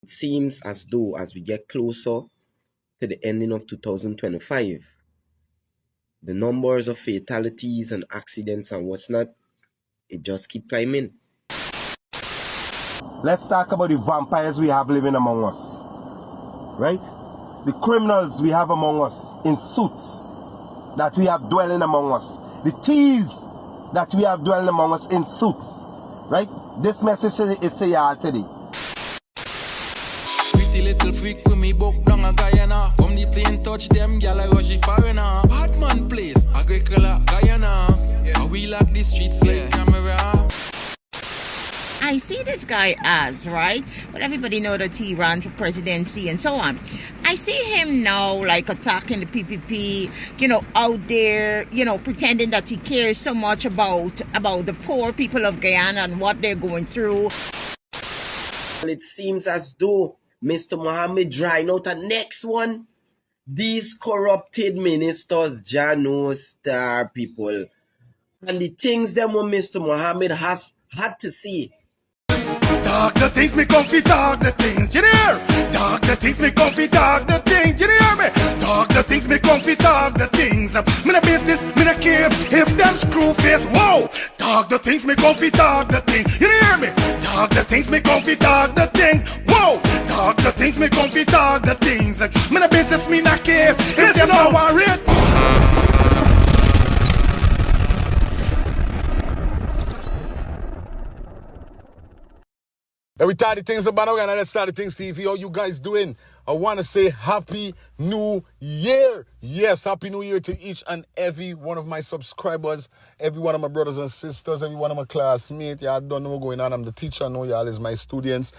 It seems as though as we get closer to the ending of 2025, the numbers of fatalities and accidents and what's not, it just keep climbing. Let's talk about the vampires we have living among us, right? The criminals we have among us in suits that we have dwelling among us. The thieves that we have dwelling among us in suits, right? This message is say y'all today. Pretty little freak with me book down a Guyana. From the plane touch them, gal I rush it foreigner. Batman place, Agricola, Guyana. Yeah. We lock the streets like camera. I see this guy as, right? But everybody know that he ran for presidency and so on. I see him now like attacking the PPP, out there, pretending that he cares so much about the poor people of Guyana and what they're going through. It seems as though Mr. Mohamed drying out a next one. These corrupted ministers, Jano Star people, and the things them what Mr. Mohamed have had to say. Talk the things, me comfy talk the things, you hear? Talk the things, me comfy talk the things, you hear me? Talk the things, me comfy talk the things. Me no business, me no care if them screw face, whoa! Talk the things, me comfy talk the things, you hear me? Talk the things, me comfy talk the things, whoa! Talk the things, me comfy talk the things. Me no business, me no care if them no worried. We start the things about now, let's start the things, TV. How you guys doing? I want to say Happy New Year. Yes, Happy New Year to each and every one of my subscribers, every one of my brothers and sisters, every one of my classmates. Y'all don't know what's going on. I'm the teacher. I know y'all is my students.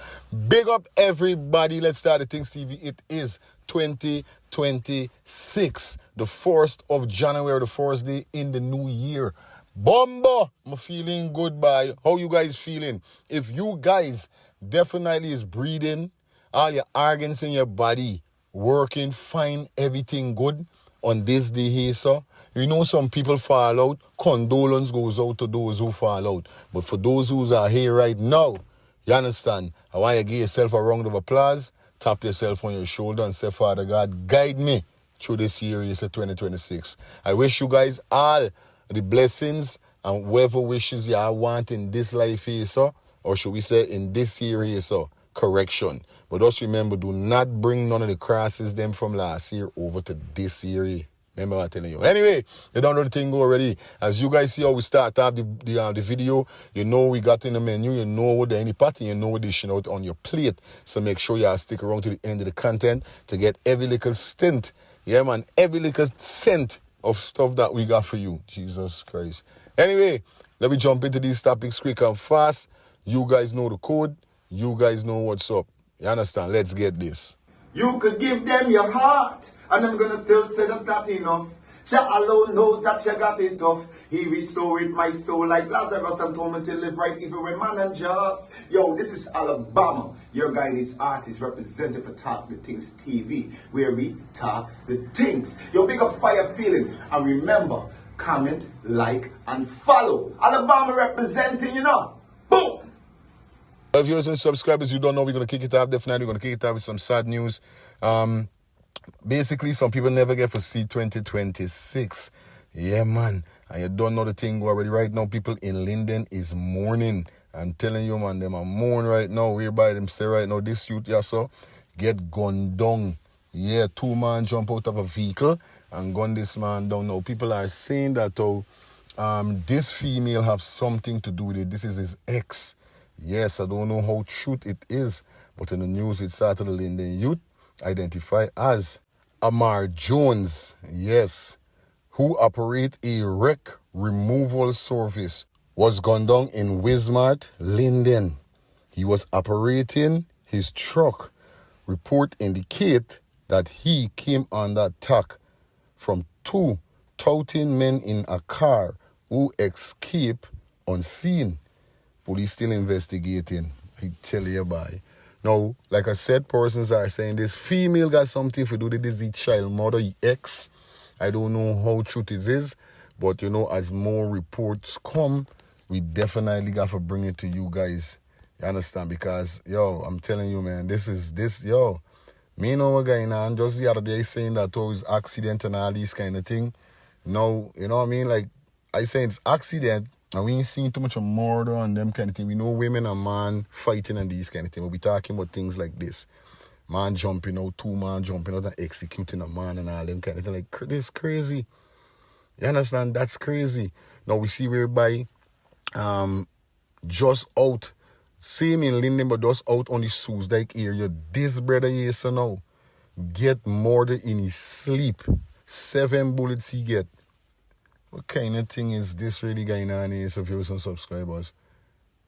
Big up everybody. Let's start the things, TV. It is 2026, the 1st of January, the first day in the new year. Bomba! I'm feeling good. Bye. How you guys feeling? If you guys definitely is breathing, all your organs in your body working fine, everything good on this day here, so you know some people fall out. Condolence goes out to those who fall out. But for those who are here right now, you understand, I want you to give yourself a round of applause, tap yourself on your shoulder and say, Father God, guide me through this year, it's 2026. I wish you guys all the blessings and whatever wishes you want in this life here, so, or should we say in this year here, so, correction. But just remember, do not bring none of the crosses them from last year over to this year here. Remember what I'm telling you. Anyway, you don't know the thing already. As you guys see how we start off the video, you know we got in the menu, you know what the any party, you know what dishing out on your plate. So make sure you stick around to the end of the content to get every little stint, yeah man, every little cent of stuff that we got for you. Jesus Christ. Anyway, let me jump into these topics quick and fast. You guys know the code. You guys know what's up. You understand? Let's get this. You could give them your heart, and I'm gonna still say that's not enough. Jah alone knows that you got it tough. He restored my soul like Lazarus and told me to live right even when man and just. Yo, this is Alabama. Your guy is artist representative for Talk the Things TV, where we talk the things. Yo, big up fire feelings. And remember, comment, like, and follow. Alabama representing, Boom! Viewers and subscribers, you don't know, we're going to kick it off. Definitely going to kick it off with some sad news. Basically, some people never get to see 2026. Yeah, man. And you don't know the thing already. Right now, people in Linden is mourning. I'm telling you, man, them are mourning right now. Whereby them say right now, this youth, yeah, so get gunned down. Yeah, 2 man jump out of a vehicle and gun this man down. Now, people are saying that this female have something to do with it. This is his ex. Yes, I don't know how true it is, but in the news it started the Linden youth identified as Amar Jones, yes, who operate a wreck removal service, was gunned down in Wismart, Linden. He was operating his truck. Report indicate that he came under attack from 2 touting men in a car who escaped unseen. Police still investigating. I tell you, bye. Now, like I said, persons are saying this female got something to do with this child mother, ex. I don't know how true it is, but as more reports come, we definitely got to bring it to you guys. You understand? Because, yo, I'm telling you, man, yo, me know what going on. Just the other day saying that always accident and all these kind of thing. No, you know what I mean? Like, I say it's accident, and we ain't seen too much of murder and them kind of thing. We know women and man fighting and these kind of thing. But we talking about things like this. Man jumping out, 2 man jumping out and executing a man and all them kind of thing. Like, this crazy. You understand? That's crazy. Now we see whereby just out, same in Linden, but just out on the Suzdijk area, this brother here, so now, get murdered in his sleep. 7 bullets he get. What kind of thing is this really going on here, so viewers and subscribers?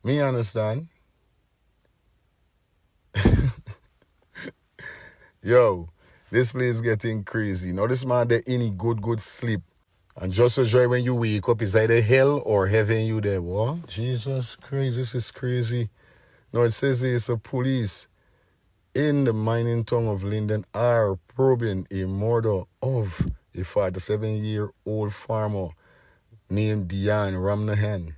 Me understand? Yo, this place getting crazy. Now this man there any good sleep. And just as joy when you wake up, is either hell or heaven you there. What? Jesus Christ, this is crazy. Now it says it's a police in the mining town of Linden are probing a murder of a 47-year-old farmer named Diane Ramnahan,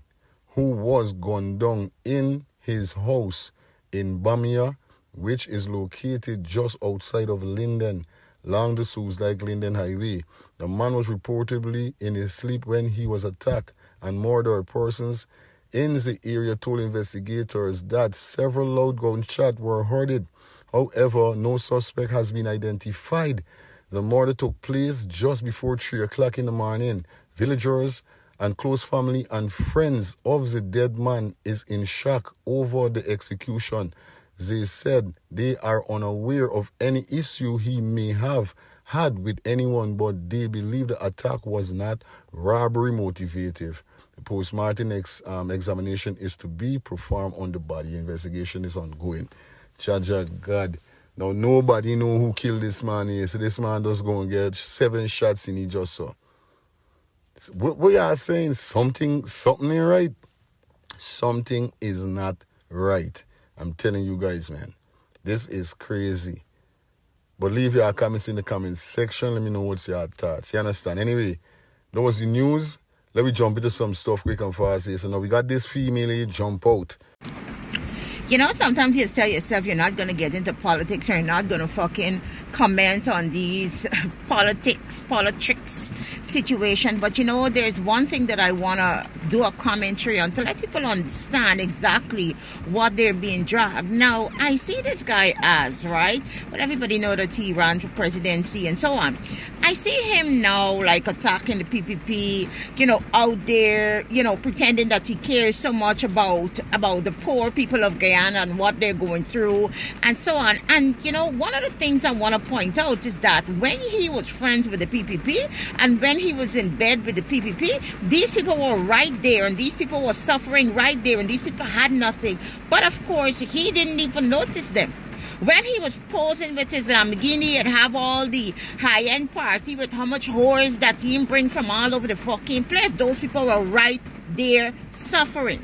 who was gunned down in his house in Bamia, which is located just outside of Linden, along the Suzdijk Linden Highway. The man was reportedly in his sleep when he was attacked, and murdered persons in the area told investigators that several loud gunshots were heard. However, no suspect has been identified. The murder took place just before 3 o'clock in the morning. Villagers and close family and friends of the dead man is in shock over the execution. They said they are unaware of any issue he may have had with anyone, but they believe the attack was not robbery motivated. The post-mortem examination is to be performed on the body. Investigation is ongoing. Jaja God. Now nobody know who killed this man here, so this man just going to get 7 shots in he just saw. What you are saying? Something ain't right. Something is not right. I'm telling you guys, man. This is crazy. But leave your comments in the comments section. Let me know what's your thoughts. You understand? Anyway, that was the news. Let me jump into some stuff quick and fast here. So now we got this female here jump out. You know, sometimes you just tell yourself you're not going to get into politics, or you're not going to fucking comment on these politics situation. But you know, there's one thing that I want to do a commentary on to let people understand exactly what they're being dragged. Now, I see this guy as, right? But everybody know that he ran for presidency and so on. I see him now like attacking the PPP, you know, out there, you know, pretending that he cares so much about the poor people of Guyana and what they're going through and so on. And, you know, one of the things I want to point out is that when he was friends with the PPP and when he was in bed with the PPP, these people were right there and these people were suffering right there and these people had nothing. But of course, he didn't even notice them. When he was posing with his Lamborghini and have all the high-end party with how much whores that he bring from all over the fucking place, those people were right there suffering.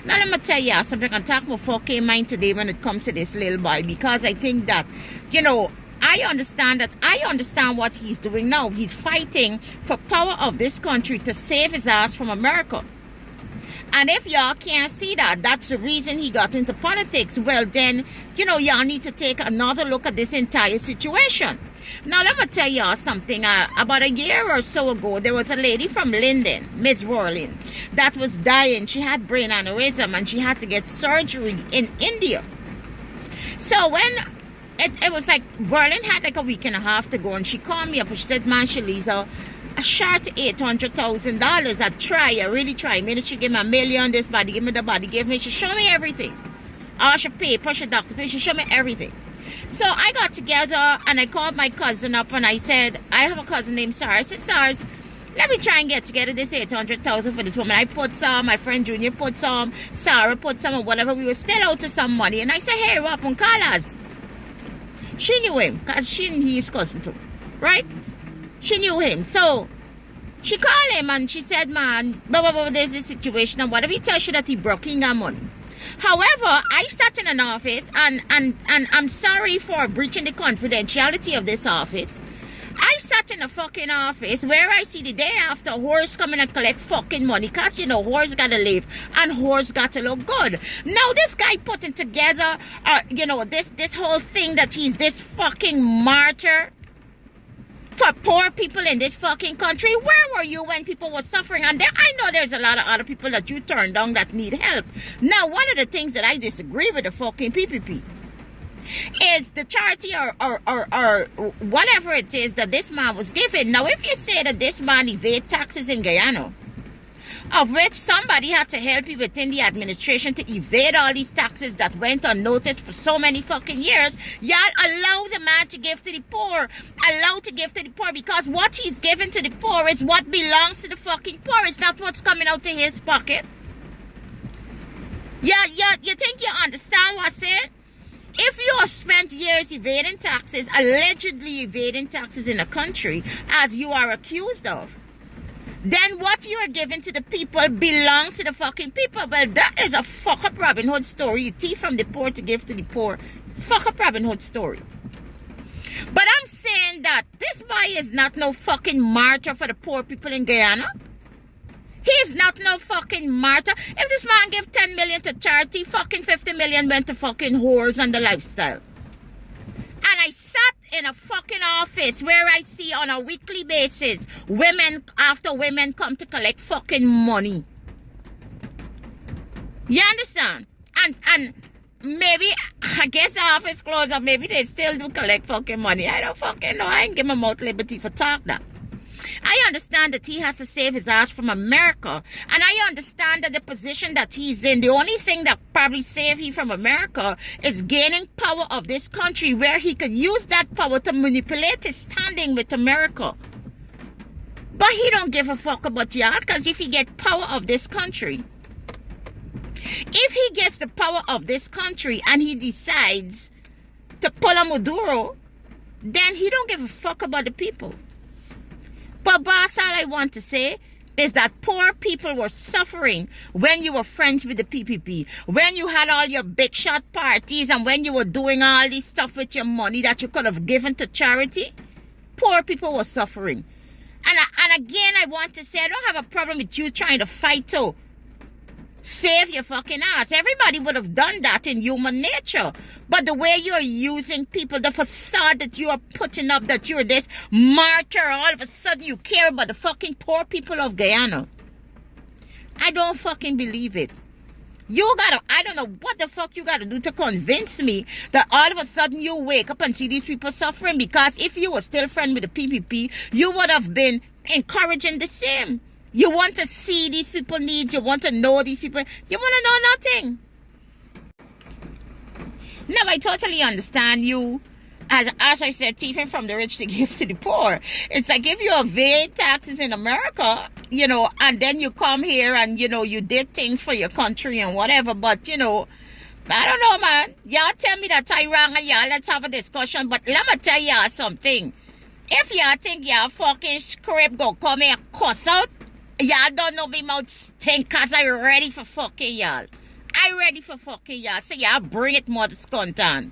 Now let me tell you something. I can talk my fucking mind today when it comes to this little boy, because I think that, you know, I understand what he's doing now. He's fighting for power of this country to save his ass from America. And if y'all can't see that, that's the reason he got into politics. Well, then, you know, y'all need to take another look at this entire situation. Now, let me tell y'all something. About a year or so ago, there was a lady from Linden, Miss Rowland, that was dying. She had brain aneurysm and she had to get surgery in India. So when it was like, Berlin had like a week and a half to go, and she called me up and she said, man, Shalisa, a short $800,000. I really try. Ministry give me $1 million, this body, give me the body, give me, she show me everything. All she paper, she doctor pay, she show me everything. So I got together and I called my cousin up and I said, I have a cousin named Sarah. I said, Sarah, let me try and get together this $800,000 for this woman. I put some, my friend Junior put some, Sarah put some, or whatever. We were still out to some money. And I said, hey, Rob and Carlos. She knew him because she and his cousin too, right? She knew him. So she called him and she said, man, there's this situation and whatever. He tells you that he broke in her money. However, I sat in an office and I'm sorry for breaching the confidentiality of this office. I sat in a fucking office where I see the day after whores coming and collect fucking money, cause whores gotta live and whores gotta look good. Now this guy putting together, this whole thing that he's this fucking martyr for poor people in this fucking country. Where were you when people were suffering? And I know there's a lot of other people that you turned down that need help. Now, one of the things that I disagree with the fucking PPP is the charity or whatever it is that this man was given. Now, if you say that this man evade taxes in Guyana, of which somebody had to help you within the administration to evade all these taxes that went unnoticed for so many fucking years, y'all allow the man to give to the poor. Allow to give to the poor, because what he's given to the poor is what belongs to the fucking poor. It's not what's coming out of his pocket. Yeah, you think you understand what I'm saying? If you have spent years evading taxes, allegedly evading taxes in a country, as you are accused of, then what you are giving to the people belongs to the fucking people. Well, that is a fuck up Robin Hood story. You thief from the poor to give to the poor. Fuck up Robin Hood story. But I'm saying that this boy is not no fucking martyr for the poor people in Guyana. He is not no fucking martyr. If this man give 10 million to charity, fucking 50 million went to fucking whores and the lifestyle. And I sat in a fucking office where I see on a weekly basis women after women come to collect fucking money. You understand? And maybe, I guess the office closed up, maybe they still do collect fucking money. I don't fucking know. I ain't give my mouth liberty for talk that. I understand that he has to save his ass from America. And I understand that the position that he's in, the only thing that probably save him from America is gaining power of this country, where he could use that power to manipulate his standing with America. But he don't give a fuck about y'all, because if he get power of this country, if he gets the power of this country and he decides to pull a Maduro, then he don't give a fuck about the people. But boss, all I want to say is that poor people were suffering when you were friends with the PPP, when you had all your big shot parties, and when you were doing all this stuff with your money that you could have given to charity. Poor people were suffering. And again, I want to say, I don't have a problem with you trying to fight to save your fucking ass. Everybody would have done that in human nature. But the way you're using people, the facade that you are putting up, that you're this martyr, all of a sudden you care about the fucking poor people of Guyana. I don't fucking believe it. I don't know what the fuck you gotta do to convince me that all of a sudden you wake up and see these people suffering, because if you were still friend with the PPP, you would have been encouraging the same. You want to see these people needs. You want to know these people. You want to know nothing. Now, I totally understand you. As I said, thieving from the rich to give to the poor. It's like if you evade taxes in America, and then you come here and, you did things for your country and whatever. But, I don't know, man. Y'all tell me that I wrong and y'all let's have a discussion. But let me tell y'all something. If y'all think y'all fucking script go come here cuss out, y'all don't know me mouth stink, cause I ready for fucking y'all. I ready for fucking y'all. So y'all bring it, mother skuntan.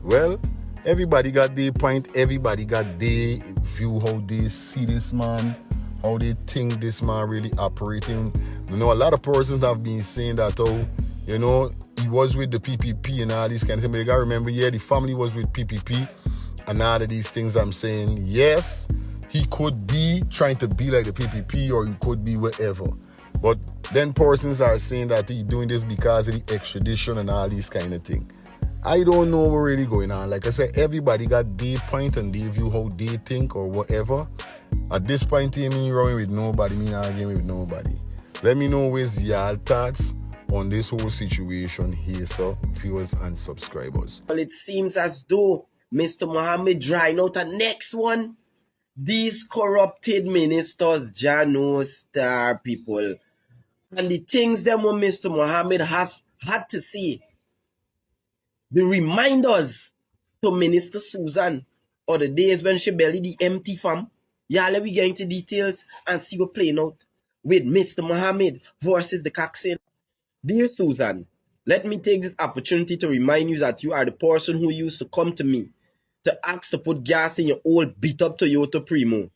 Well, everybody got their point. Everybody got their view, how they see this man, how they think this man really operating. A lot of persons have been saying that, he was with the PPP and all these kind of things. But you gotta remember, the family was with PPP. And all of these things I'm saying, yes, he could be trying to be like the PPP, or he could be whatever. But then persons are saying that he's doing this because of the extradition and all these kind of things. I don't know what's really going on. Like I said, everybody got their point and their view, how they think or whatever. At this point, me running with nobody, me not arguing with nobody. Let me know what's your thoughts on this whole situation here, so viewers and subscribers. Well, it seems as though Mr. Mohamed drying out a next one. These corrupted ministers, Jano Star people, and the things them what Mr. Mohamed have had to say, the reminders to Minister Susan, or the days when she belly the empty farm. Yeah, let me get into details and see what playing out with Mr. Mohamed versus the Coxswain. Dear Susan, let me take this opportunity to remind you that you are the person who used to come to me to ask to put gas in your old beat-up Toyota Primo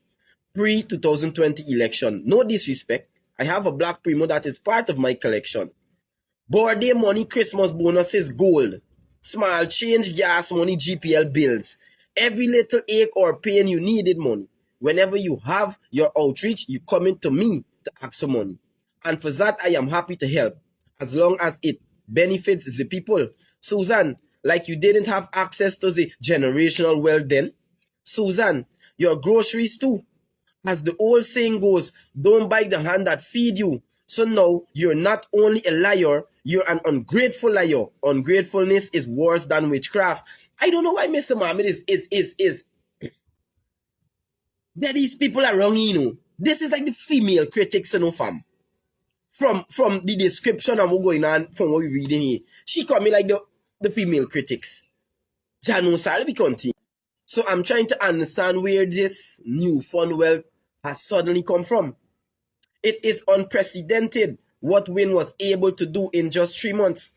pre-2020 election. No disrespect. I have a black Primo that is part of my collection. Birthday money, Christmas bonuses, gold. Small change, gas money, GPL bills. Every little ache or pain you needed money. Whenever you have your outreach, you come into me to ask for money. And for that, I am happy to help, as long as it benefits the people. Susan, like you didn't have access to the generational wealth then. Susan, your groceries too. As the old saying goes, don't bite the hand that feed you. So now you're not only a liar, you're an ungrateful liar. Ungratefulness is worse than witchcraft. I don't know why Mr. Mohamed is that these people are wrong, you know. This is like the female critics, you know, fam. From the description of what's going on, from what we're reading here, she called me like the female critics. Jano, sorry, we continue. So I'm trying to understand where this new fund wealth has suddenly come from. It is unprecedented what Win was able to do in just 3 months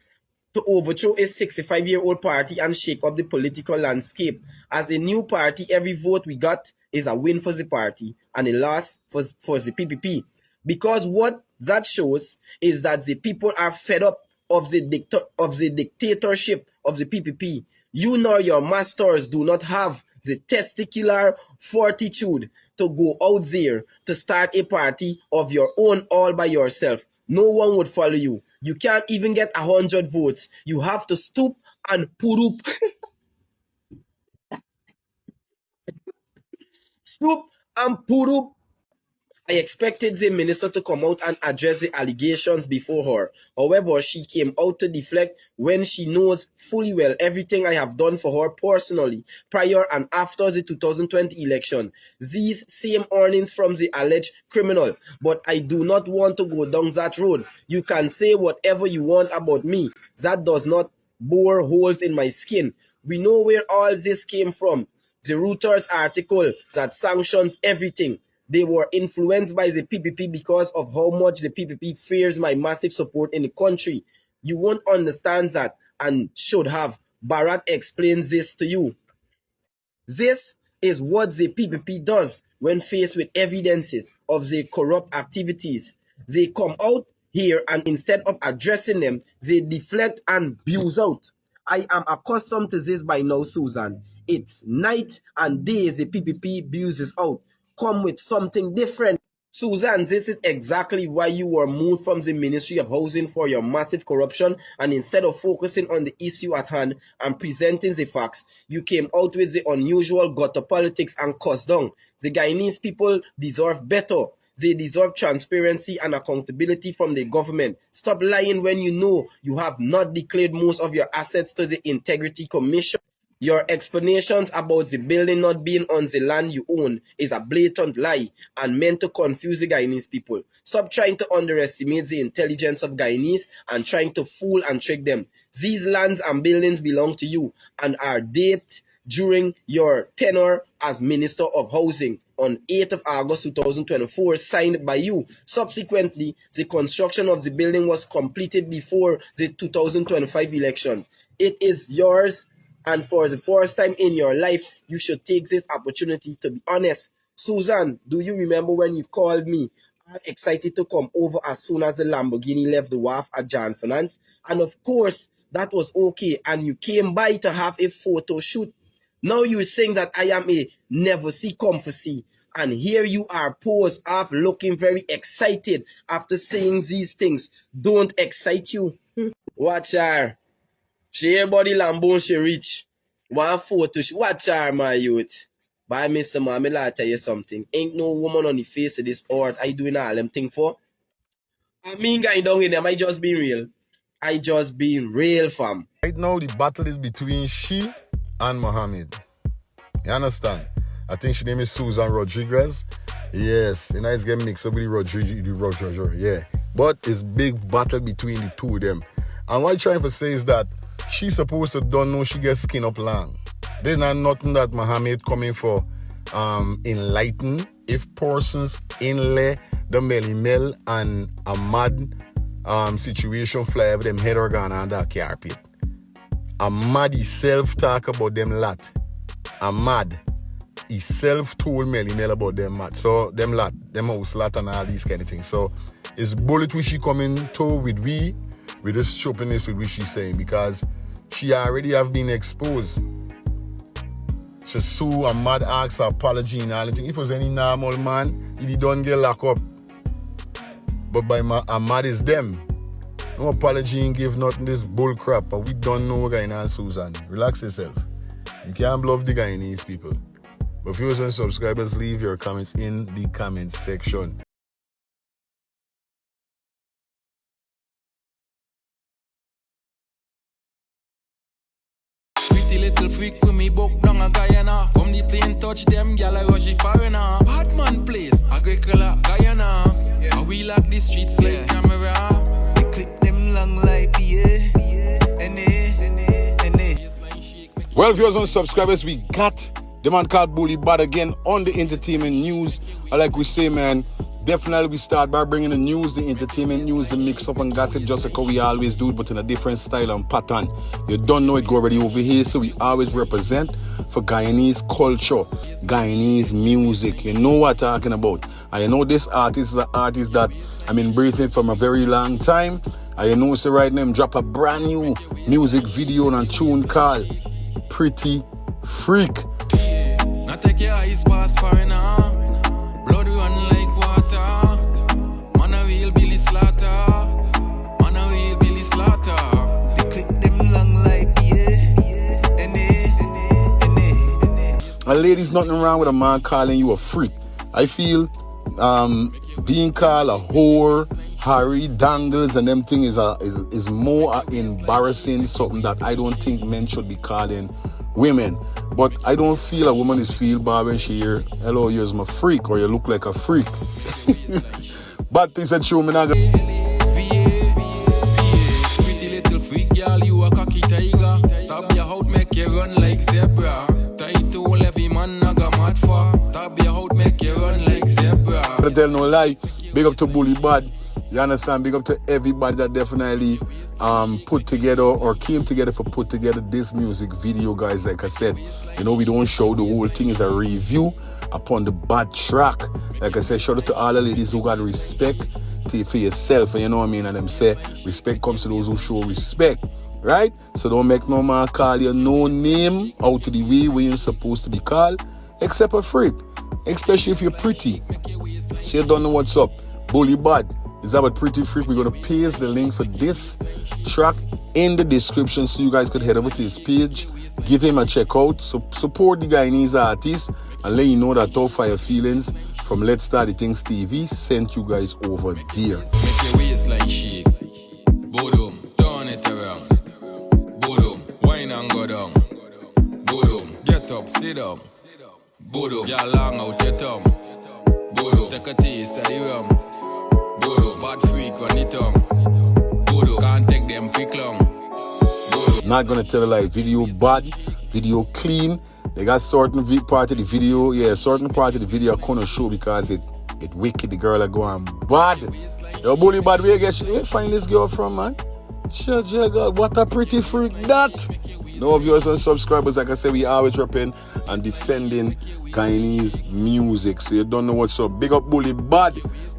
to overthrow a 65-year-old party and shake up the political landscape. As a new party, every vote we got is a win for the party and a loss for the PPP. Because what that shows is that the people are fed up of the dictatorship of the PPP. You nor your masters do not have the testicular fortitude to go out there to start a party of your own all by yourself. No one would follow you. You can't even get 100 votes. You have to stoop and put up. Stoop and put up. I expected the minister to come out and address the allegations before her. However, she came out to deflect when she knows fully well everything I have done for her personally, prior and after the 2020 election. These same earnings from the alleged criminal. But I do not want to go down that road. You can say whatever you want about me. That does not bore holes in my skin. We know where all this came from. The Reuters article that sanctions everything. They were influenced by the PPP because of how much the PPP fears my massive support in the country. You won't understand that and should have. Bharat explains this to you. This is what the PPP does when faced with evidences of the corrupt activities. They come out here and instead of addressing them, they deflect and abuse out. I am accustomed to this by now, Susan. It's night and days the PPP abuses out. Come with something different. Susan, this is exactly why you were moved from the Ministry of Housing for your massive corruption, and instead of focusing on the issue at hand and presenting the facts, you came out with the unusual gutter politics and cuss down. The Guyanese people deserve better. They deserve transparency and accountability from the government. Stop lying when you know you have not declared most of your assets to the Integrity Commission. Your explanations about the building not being on the land you own is a blatant lie and meant to confuse the Guyanese people. Stop trying to underestimate the intelligence of Guyanese and trying to fool and trick them. These lands and buildings belong to you and are dated during your tenure as Minister of Housing on 8th of August 2024, signed by you. Subsequently, the construction of the building was completed before the 2025 election. It is yours. And for the first time in your life, you should take this opportunity to be honest. Susan, do you remember when you called me? I'm excited to come over as soon as the Lamborghini left the wharf at Jan Finance. And of course, that was okay. And you came by to have a photo shoot. Now you're saying that I am a never see comfy. And here you are posed off looking very excited after saying these things. Don't excite you. Watch her. She everybody Lambo she reach. One photo, watch her, my youth. By Mr. Mohamed, I'll tell you something. Ain't no woman on the face of this earth I doing all them thing for. I mean, going down in them, I just being real. I just being real, fam. Right now, the battle is between she and Mohamed. You understand? I think she name is Susan Rodriguez. Yes, and it's getting mixed up with the Rodriguez. Yeah. But it's big battle between the two of them. And what I'm trying to say is that she's supposed to don't know she gets skin up land. There's not nothing that Mohamed coming for enlighten. If persons inlay the melimel and a mad situation fly over them head organ and that carpet. A mad self talk about them lot. Ahmad, he self-told Melly Mel about them mat. So them house lot and all these kind of things. So it's bullet which she coming to with the stupidness with which she's saying, because she already have been exposed. She sue Ahmad, ask her apology and all. If it was any normal man, he don't get locked up. But by Ahmad is them. No apology and give nothing, this bull crap. But we don't know what guy in Susan. Relax yourself. You can't bluff the Guyanese people. But viewers and subscribers, leave your comments in the comment section. Pretty little freak with me book down a Guyana. From the plane touch them, gal I rush foreigner. Batman place, Agricola, Guyana. And we lock the streets like camera. We click them long like Well, viewers and subscribers, we got the man called Bully Bad again on the entertainment news. Like we say, man, definitely we start by bringing the news, the entertainment news, the mix up and gossip, just like how we always do it, but in a different style and pattern. You don't know it go already over here, so we always represent for Guyanese culture, Guyanese music. You know what I'm talking about. I know this artist is an artist that I'm embracing from a very long time. I know so right now drop a brand new music video and tune called Pretty Freak. Now take your eyes past foreigner. Blood run like water. Man a real Billy Slaughter. Man a real Billy Slaughter. They click them long like And ladies, nothing wrong with a man calling you a freak. I feel being called a whore, Harry, dangles and them things is more embarrassing, something that I don't think men should be calling women. But I don't feel a woman is feel bad when she hear, hello, you're my freak, or you look like a freak. But things are true, me not pretty little freak, girl, you a cocky tiger. Stab your out, make you run like zebra. Tight to every man I got mad for. Stab your out, make you run like zebra. I tell no lie, big up to Bully Bad. You understand? Big up to everybody that definitely put together or came together for put together this music video, guys. Like I said, you know, we don't show the whole thing, is a review upon the bad track. Like I said, shout out to all the ladies who got respect for yourself, and you know what I mean, and them say respect comes to those who show respect, right? So don't make no man call you no name out to the way where you're supposed to be called, except a freak, especially if you're pretty. So you don't know what's up. Bully Bad is about Pretty Freak. We're going to paste the link for this track in the description so you guys could head over to his page, give him a check out, so support the Guyanese artist, and let you know that Top Fire Feelings from Let's Start the Things TV sent you guys over there. Make your waistline shake. Boom, turn it around. Boom, wine and go down. Boom, get up, sit up. Boom, get long out your tongue. Boom, take a taste of the rum. Boom, bad freak on the tongue. Boom, can't take them freak long. Not gonna tell you like video bad, video clean. They got certain part of the video, certain part of the video I couldn't show because it wicked. The girl are going bad. Yo, Bully Bad, where you find this girl from, man? Sure, God, what a pretty freak that. No viewers and subscribers, like I said, we always repping and defending Guyanese music. So you don't know what's up. Big up Bully Bad.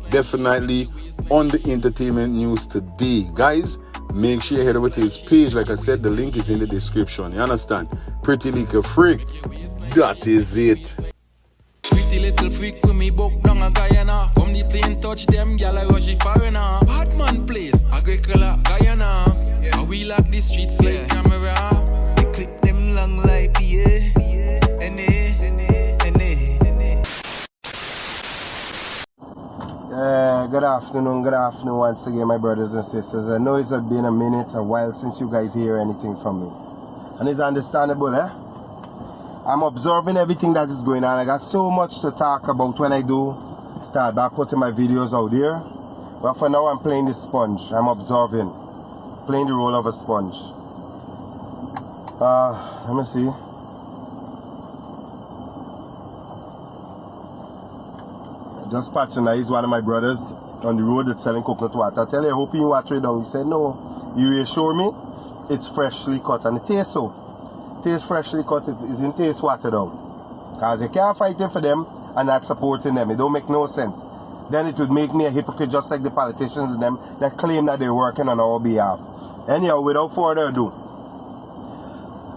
Definitely on the entertainment news today. Guys, make sure you head over to his page. Like I said, the link is in the description. You understand? Pretty little freak. That is it. Pretty little freak with me book down a Guyana. From the plane touch them, gal I rush foreigner. Batman place, Agricola, Guyana. And we lock the streets like camera. We click them long like Good afternoon once again, my brothers and sisters. I know it's been a minute, a while since you guys hear anything from me. And it's understandable, eh? I'm observing everything that is going on. I got so much to talk about when I do start back putting my videos out there. But for now, I'm playing the sponge. I'm observing, playing the role of a sponge. Let me see. Just patronize one of my brothers on the road that's selling coconut water. I tell you, I hope you water it down. He said, no, you reassure me, it's freshly cut and it tastes so. taste freshly cut, it didn't taste watered down. Because you can't fighting for them and not supporting them. It don't make no sense. Then it would make me a hypocrite just like the politicians and them that claim that they're working on our behalf. Anyhow, without further ado,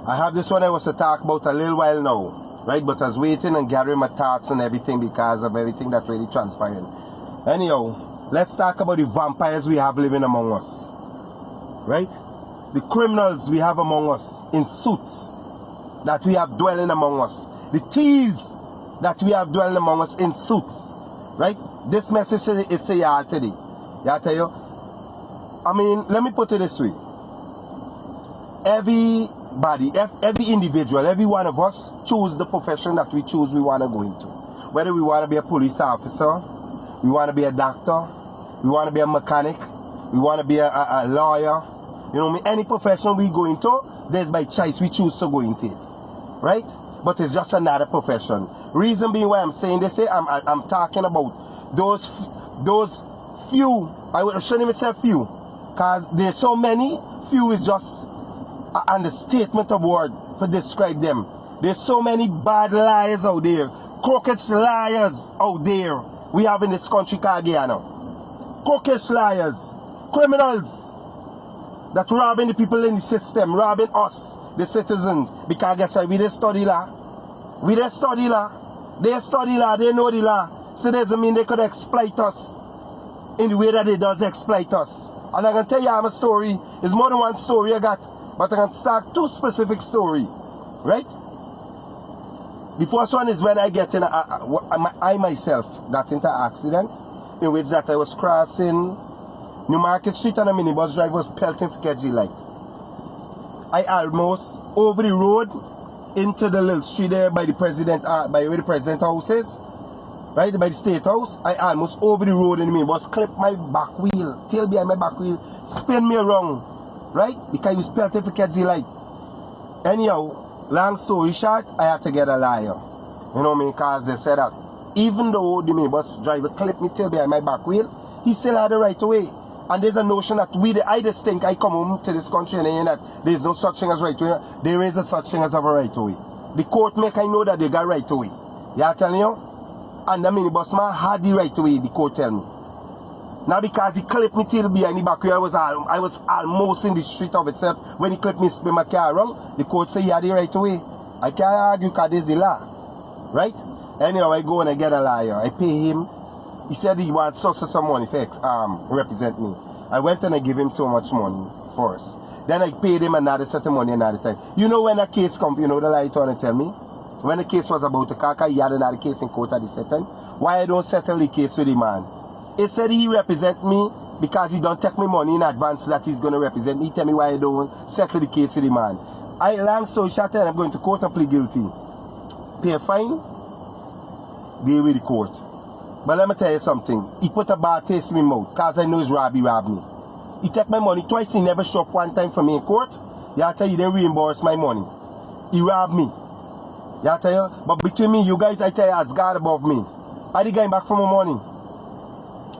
I have this one I was to talk about a little while now, right? But I was waiting and gathering my thoughts and everything because of everything that's really transpiring. Anyhow, let's talk about the vampires we have living among us, right? The criminals we have among us in suits that we have dwelling among us. The thieves that we have dwelling among us in suits, right? This message is to y'all today. Y'all tell you, I mean, let me put it this way. Everybody, every individual, every one of us choose the profession that we choose we want to go into. Whether we want to be a police officer, we want to be a doctor, we want to be a mechanic, we want to be a lawyer. You know what I mean? Any profession we go into, there's by choice we choose to go into it. Right? But it's just another profession. Reason being why I'm saying this, I'm talking about those few, I shouldn't even say few, because there's so many, few is just an understatement of word to describe them. There's so many bad liars out there, crooked liars out there we have in this country called Guyana. Crooked liars, criminals that robbing the people in the system, robbing us, the citizens, because guess what, we didn't study law. We didn't study law. They study law, they know the law. So doesn't mean they could exploit us in the way that they does exploit us. And I can tell you I'm a story, it's more than one story I got, but I can start two specific stories, right? The first one is when I get in, I myself got into an accident in which that I was crossing New Market Street and a minibus driver was pelting for KG light. I almost over the road into the little street there by the president, by where the president house is, right, by the state house. I almost over the road in the minibus, clipped my back wheel, tail behind my back wheel, spin me around, right, because he was pelting for KG light. Anyhow, long story short, I had to get a lawyer. You know what I mean? Because they said that even though the minibus driver clipped me tail behind my back wheel, he still had the right to way. And there's a notion that I just think I come home to this country and hear that there's no such thing as right to way. There is a such thing as a right to way. The court make I know that they got right to way. Yeah, I'm telling you? And the minibus man had the right to way, the court tell me. Now because he clipped me till behind the back wheel, I was almost in the street of itself. When he clipped me, spin my car around, the court say he had the right to way. I can't argue because there's the law. Right? Anyhow, I go and I get a lawyer. I pay him. He said he wants some money for represent me. I went and I give him so much money first. Then I paid him another set of money another time. You know when a case come, you know the lawyer trying to tell me? When the case was about the Kaka, he had another case in court at the set time. Why I don't settle the case with the man? He said he represent me because he don't take me money in advance that he's going to represent me. He tell me why I don't settle the case with the man. Long story short, I'm going to court and plead guilty. Pay a fine, deal with the court. But let me tell you something. He put a bad taste in my mouth because I know he's robbed me. He take my money twice. He never show up one time for me in court. Yeah, I tell you, they reimburse my money. He robbed me. Yeah, I tell you. But between me, you guys, I tell you, it's God above me. I did get back for my money.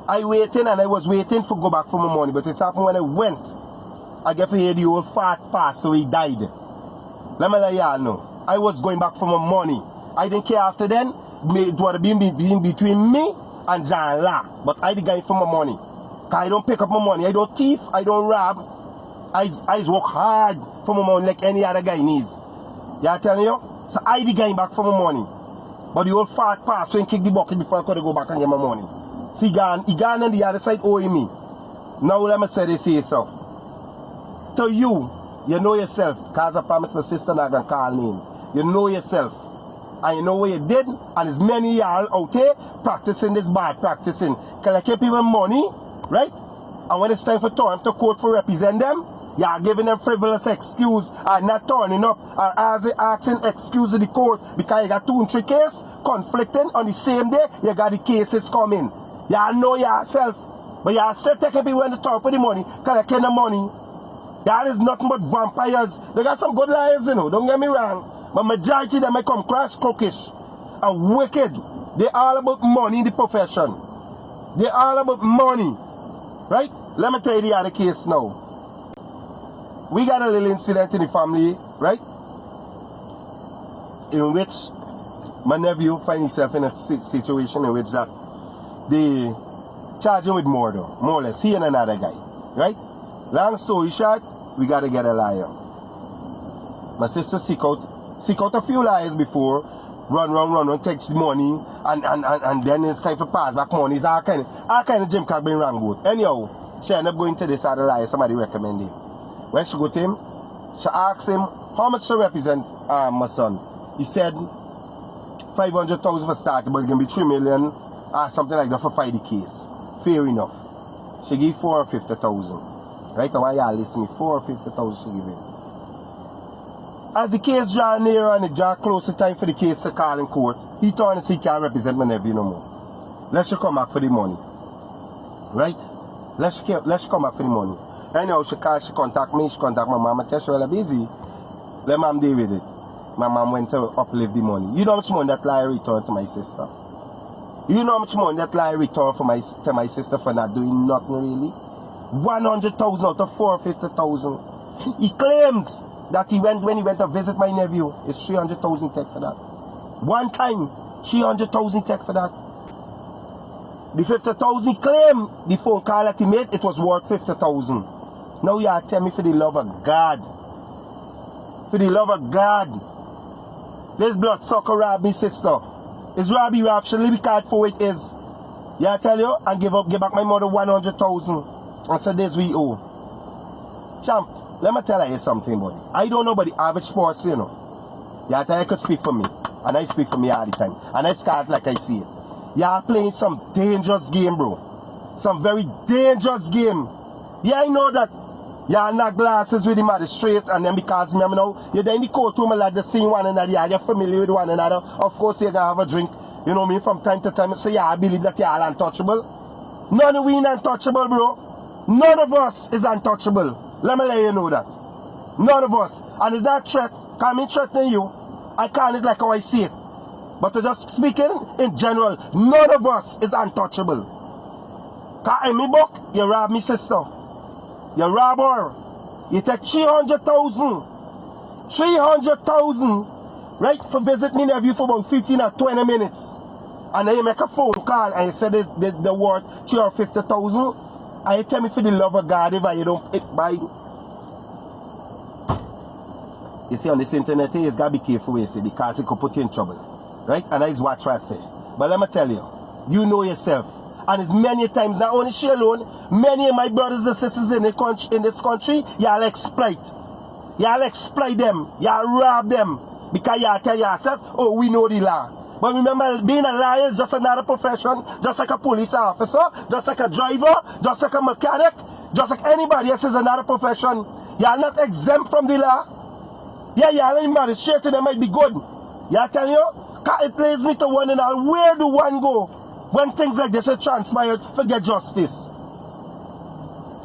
I waiting and I was waiting for go back for my money. But it's happened when I went. I get to hear the old fat pass, so he died. Let me let y'all know. I was going back for my money. I didn't care after then. It would have been between me and John La. But I the guy for my money. Cause I don't pick up my money. I don't thief. I don't rob. I work hard for my money like any other guy needs. Yeah, I'm telling you? So I the guy back for my money. But the old fat pass so he kick the bucket before I could go back and get my money. See, he gone on the other side owing me. Now let me say this here, so. To you know yourself. Because I promised my sister not going to call me. You know yourself. And you know what you did, and there's many y'all out there practicing this bad practicing. Collecting people money, right? And when it's time for turn to court for represent them, y'all giving them frivolous excuse and not turning up and asking excuse to the court because you got 2 and 3 cases conflicting on the same day, you got the cases coming. Y'all know yourself, but y'all still taking people in the top of the money, collecting the money. Y'all is nothing but vampires. They got some good liars, you know, don't get me wrong. But majority of them may come cross crookish and wicked. They're all about money in the profession. They're all about money. Right? Let me tell you the other case now. We got a little incident in the family, right? in which my nephew find himself in a situation in which that they charge him with murder, more or less, he and another guy, right? Long story short, we gotta get a lawyer. My sister seek out a few liars before, run, takes the money, and then it's time for pass back money. It's all kind of Jim can bring wrong boat. Anyhow, she ended up going to this other liar, somebody recommended him. When she go to him, she asked him, how much to represent my son? He said, 500,000 for starting, but it can be 3 million or something like that for fight the case. Fair enough. She gave 450,000. Right now, y'all listen me, 450,000 she gave him. As the case draw nearer and it draw closer time for the case to call in court, he told us he can't represent my nephew no more. Let's just come back for the money. Right? Let's come back for the money. Anyhow, she contact me, she contact my mom, I tell she well busy. Let mom deal with it. My mom went to uplift the money. You know how much money that liar returned to my sister? You know how much money that liar returned to my sister for not doing nothing really? 100,000 out of 450,000. He claims that when he went to visit my nephew, it's 300,000 take for that. One time, 300,000 take for that. The 50,000 he claimed, the phone call that he made, it was worth 50,000. Now you are telling me for the love of God. For the love of God. This bloodsucker robbed me sister. It's Robbie Rob, she leave card for it is. Yeah, I tell you, and give back my mother 100,000. And so this we owe. Champ, let me tell you something, buddy. I don't know about the average person, you know. Yeah, I tell you, I could speak for me. And I speak for me all the time. And I start like I see it. You are playing some dangerous game, bro. Some very dangerous game. Yeah, I know that. You are not glasses with the magistrate, and then because me now, you're in the courtroom like the same one another, you're familiar with one another. Of course, you're going to have a drink. You know me, from time to time, I say, yeah, I believe that you're all untouchable. None of we are untouchable, bro. None of us is untouchable. Let me let you know that. None of us. And it's not threat. Because I'm threatening you. I can't it like how I see it. But to just speaking in general, none of us is untouchable. Because in my book, you rob me sister. You rob her. You take 300,000. 300,000. Right? For visit me nephew for about 15 or 20 minutes. And then you make a phone call and you say the word 350,000. And you tell me for the love of God if you don't pick by. You see on this internet, you gotta be careful what you say because it could put you in trouble. Right? And that is what I say. But let me tell you, you know yourself. And it's many times, not only she alone, many of my brothers and sisters in this country, y'all exploit. Y'all exploit them. Y'all rob them. Because y'all tell yourself, oh, we know the law. But remember, being a liar is just another profession, just like a police officer, just like a driver, just like a mechanic, just like anybody else is another profession. Y'all not exempt from the law. Yeah, y'all in magistrate, they might be good. Yeah, I tell you, it leads me to wondering, where do one go when things like this are transpired for get justice?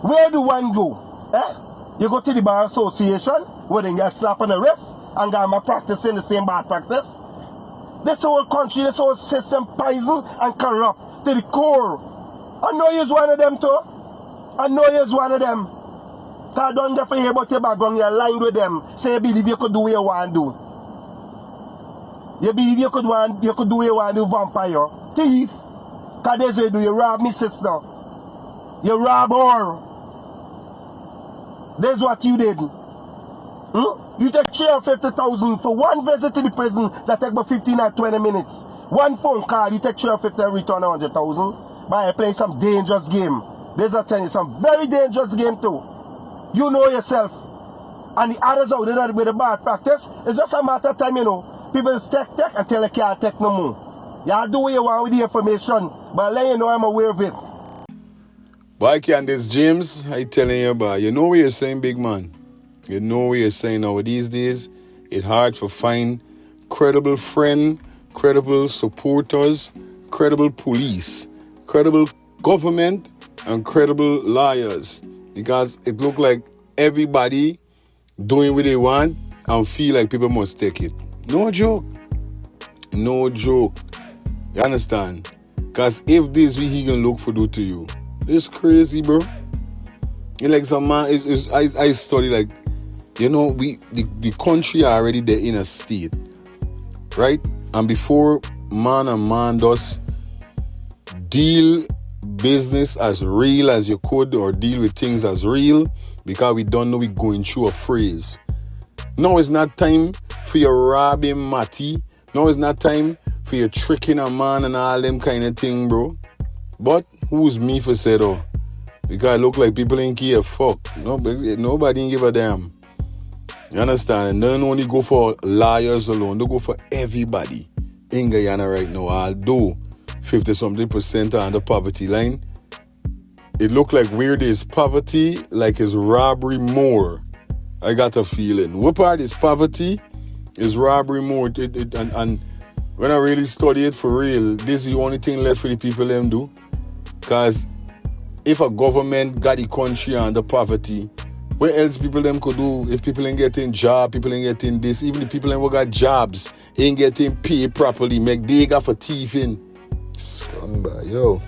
Where do one go? You go to the Bar Association, where they get slap on the wrist and get practicing the same bad practice. This whole country, this whole system poison and corrupt to the core. I know you're one of them too. I know you're one of them. Because I don't get to hear about your background, you're aligned with them. Say you believe you could do what you want to do. You believe you could do what you want to do, vampire. Thief. Because that's what you do. You rob me sister. You rob her. That's what you did. You take 350,000 for one visit to the prison that take about 15 or 20 minutes. One phone call, you take 350 and return 100,000. By playing some dangerous game. There's a telling you some very dangerous game too. You know yourself. And the others out there with the bad practice, it's just a matter of time, you know. People take until they can't take no more. Y'all do what you want with the information, but I let you know I'm aware of it. Why can't this James? I telling you about, you know what you're saying, big man. You know what you're saying now. These days, it's hard to find credible friend, credible supporters, credible police, credible government, and credible liars. Because it look like everybody doing what they want and feel like people must take it. No joke. No joke. You understand? Because if this we can look for do to you, it's crazy, bro. And like some man, I study like, you know, the country already there in a state right? And before man and man does deal business as real as you could, or deal with things as real, because we don't know we're going through a phrase. Now it's not time for your robbing Matty. Now it's not time for your tricking a man and all them kind of thing, bro. But who's me for say though? Because it look like people ain't give a fuck. Nobody ain't give a damn. You understand? And don't only go for liars alone. They go for everybody in Guyana right now. Although 50-something% are on the poverty line, it look like where there's poverty, like is robbery more. I got a feeling. What part is poverty? Is robbery more? And when I really study it for real, this is the only thing left for the people them do. Because if a government got the country under poverty, what else people them could do? If people ain't getting job, people ain't getting this, even the people them who got jobs ain't getting paid properly, make they got for thieving. Scumbag, yo.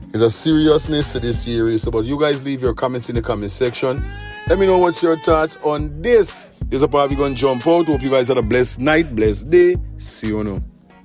There's a seriousness to this series. But you guys leave your comments in the comment section. Let me know what's your thoughts on this. This is probably going to jump out. Hope you guys had a blessed night, blessed day. See you now.